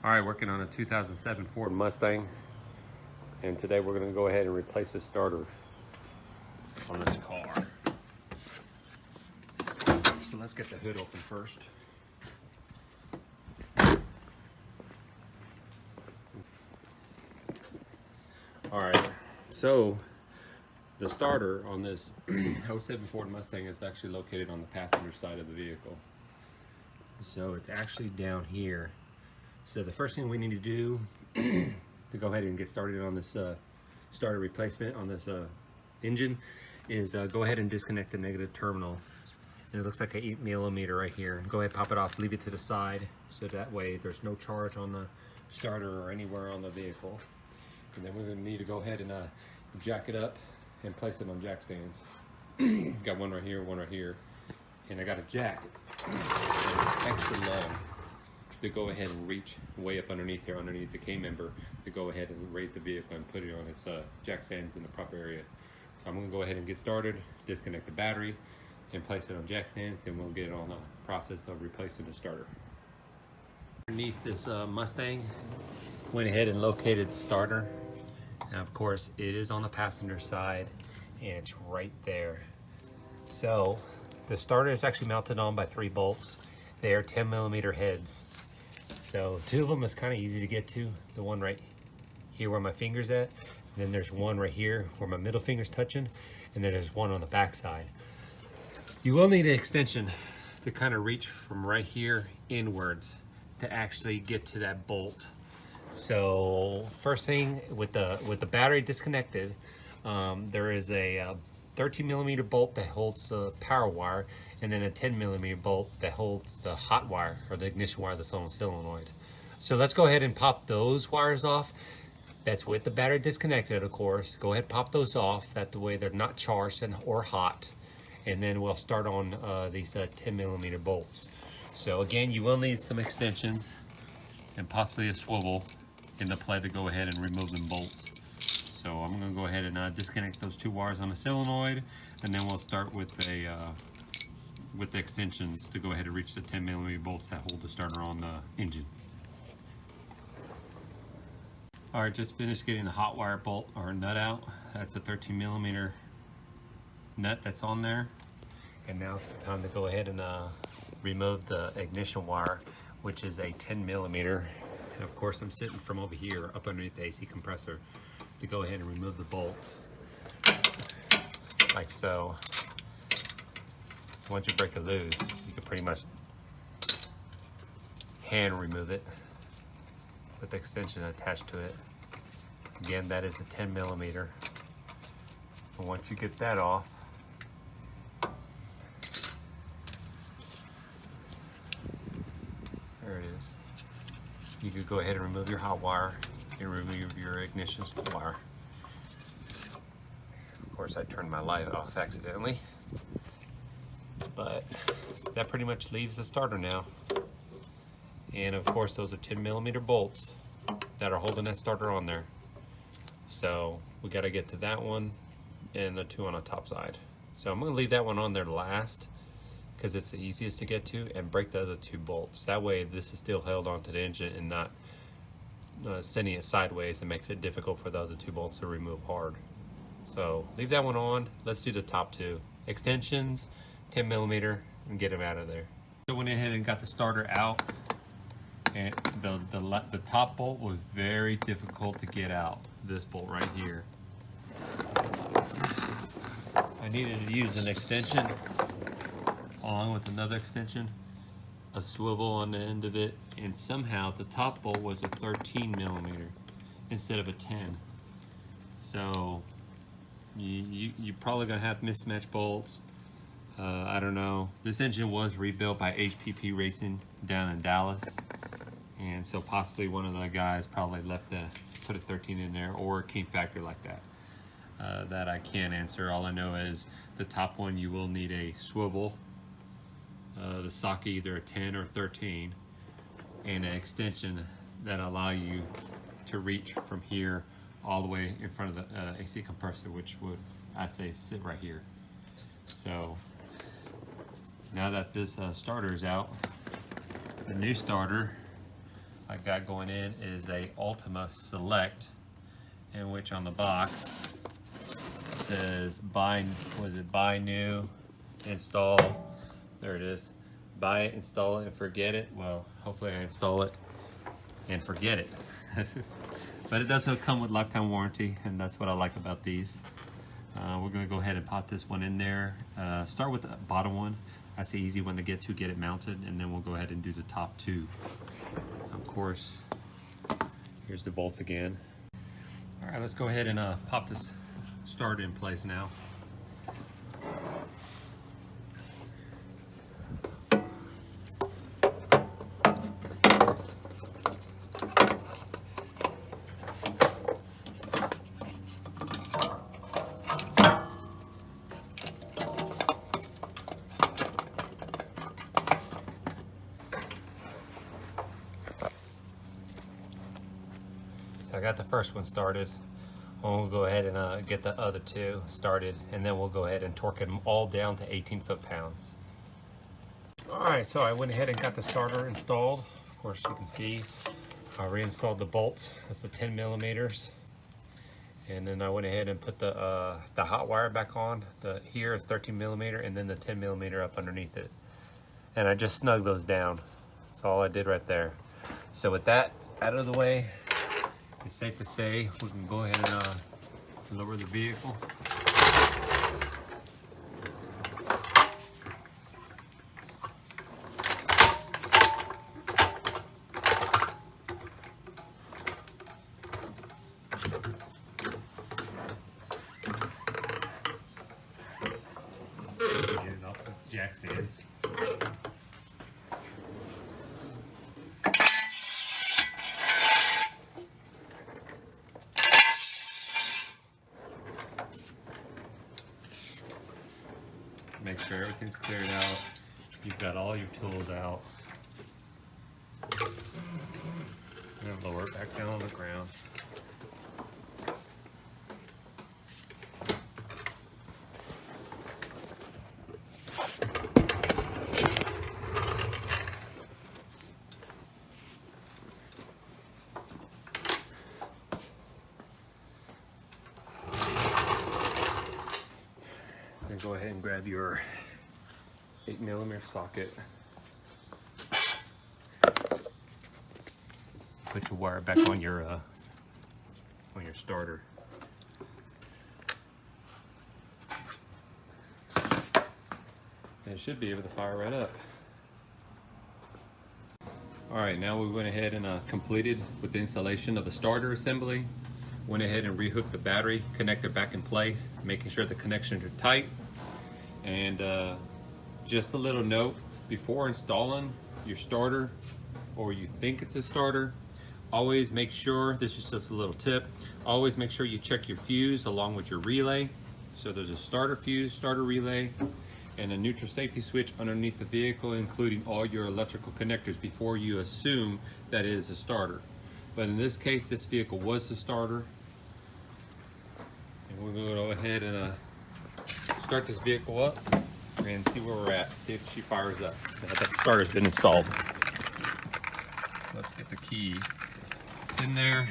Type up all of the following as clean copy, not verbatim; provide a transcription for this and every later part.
All right, working on a 2007 Ford Mustang, and today we're going to go ahead and replace the starter on this car. So let's get the hood open first. All right, so the starter on this 07 Ford Mustang is actually located on the passenger side of the vehicle. So it's actually down here. So the first thing we need to do to go ahead and get started on this starter replacement on this engine is go ahead and disconnect the negative terminal. And it looks like an 8mm right here. Go ahead, pop it off, leave it to the side, so that way there's no charge on the starter or anywhere on the vehicle. And then we're going to need to go ahead and jack it up and place it on jack stands. Got one right here, and I got a jack extra long to go ahead and reach way up underneath here, underneath the K-member, to go ahead and raise the vehicle and put it on its jack stands in the proper area. So I'm going to go ahead and get started, disconnect the battery, and place it on jack stands, and we'll get on the process of replacing the starter. Underneath this Mustang, went ahead and located the starter. Now, of course, it is on the passenger side, and it's right there. So the starter is actually mounted on by 3 bolts. They are 10mm heads. So 2 of them is kind of easy to get to. The one right here where my finger's at, and then there's one right here where my middle finger's touching, and then there's one on the back side. You will need an extension to kind of reach from right here inwards to actually get to that bolt. So first thing, with the battery disconnected, there is a 13mm bolt that holds the power wire, and then a 10mm bolt that holds the hot wire, or the ignition wire that's on the solenoid. So let's go ahead and pop those wires off. That's with the battery disconnected, of course. Go ahead and pop those off. That the way they're not charged or hot. And then we'll start on these 10mm bolts. So again, you will need some extensions and possibly a swivel into play to go ahead and remove them bolts. So I'm going to go ahead and disconnect those 2 wires on the solenoid, and then we'll start with the extensions to go ahead and reach the 10mm bolts that hold the starter on the engine. All right, just finished getting the hot wire bolt or nut out. That's a 13mm nut that's on there. And now it's time to go ahead and remove the ignition wire, which is a 10mm. And of course, I'm sitting from over here up underneath the AC compressor to go ahead and remove the bolt, like so. Once you break it loose, you can pretty much hand remove it with the extension attached to it. Again, that is a 10mm. And once you get that off, there it is. You could go ahead and remove your hot wire and remove your ignition wire. Of course, I turned my light off accidentally, but that pretty much leaves the starter now. And of course, those are 10mm bolts that are holding that starter on there. So we got to get to that one and the 2 on the top side. So I'm going to leave that one on there last because it's the easiest to get to, and break the other 2 bolts. That way this is still held onto the engine and not sending it sideways. It makes it difficult for the other 2 bolts to remove hard. So leave that one on. Let's do the top 2 extensions, 10mm, and get them out of there. So went ahead and got the starter out, and the top bolt was very difficult to get out. This bolt right here. I needed to use an extension along with another extension, a swivel on the end of it, and somehow the top bolt was a 13mm instead of a 10. So you're probably gonna have mismatched bolts. I don't know. This engine was rebuilt by HPP Racing down in Dallas, and so possibly one of the guys probably left to put a 13 in there, or it came factory like that. That I can't answer. All I know is the top one, you will need a swivel, the socket either a 10 or 13, and an extension that allow you to reach from here all the way in front of the AC compressor, which would, I say, sit right here. So now that this starter is out, the new starter, I got going in is a Ultima Select, in which on the box it says buy new, install. There it is. Buy it, install it, and forget it. Well, hopefully I install it and forget it. But it does come with lifetime warranty, and that's what I like about these. We're going to go ahead and pop this one in there. Start with the bottom one. That's the easy one to get it mounted, and then we'll go ahead and do the top two. Of course, here's the bolt again. All right, let's go ahead and pop this starter in place now. So I got the first one started. We'll go ahead and get the other two started, and then we'll go ahead and torque them all down to 18 foot-pounds. All right, so I went ahead and got the starter installed. Of course, you can see I reinstalled the bolts. That's the 10 millimeters. And then I went ahead and put the hot wire back on. Here is 13 millimeter, and then the 10 millimeter up underneath it. And I just snugged those down. That's all I did right there. So with that out of the way, it's safe to say we can go ahead and lower the vehicle. Get it off the jack stands. Make sure everything's cleared out. You've got all your tools out. And lower it back down on the ground. Then go ahead and grab your 8 millimeter socket. Put your wire back on your starter. And it should be able to fire right up. All right, now we went ahead and completed with the installation of the starter assembly. Went ahead and rehooked the battery connector back in place, making sure the connections are tight. And just a little note, before installing your starter, or you think it's a starter, always make sure, this is just a little tip, always make sure you check your fuse along with your relay. So there's a starter fuse, starter relay, and a neutral safety switch underneath the vehicle, including all your electrical connectors, before you assume that it is a starter. But in this case, this vehicle was a starter. And we're going to go ahead and start this vehicle up and see where we're at, see if she fires up. The starter's been installed. Let's get the key in there.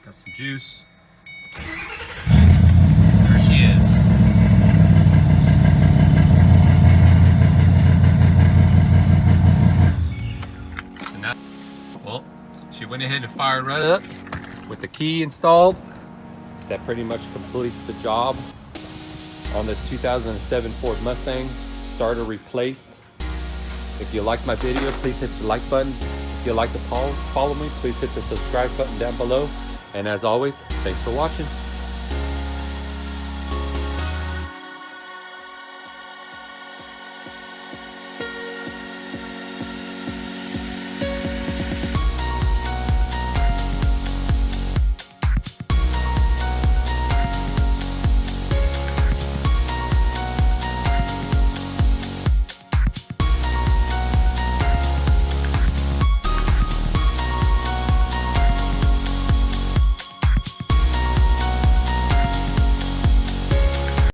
Got some juice. There she is. So now, well, she went ahead and fired right up with the key installed. That pretty much completes the job on this 2007 Ford Mustang. Starter replaced. If you liked my video, please hit the like button. If you'd like to follow me, please hit the subscribe button down below. And as always, thanks for watching.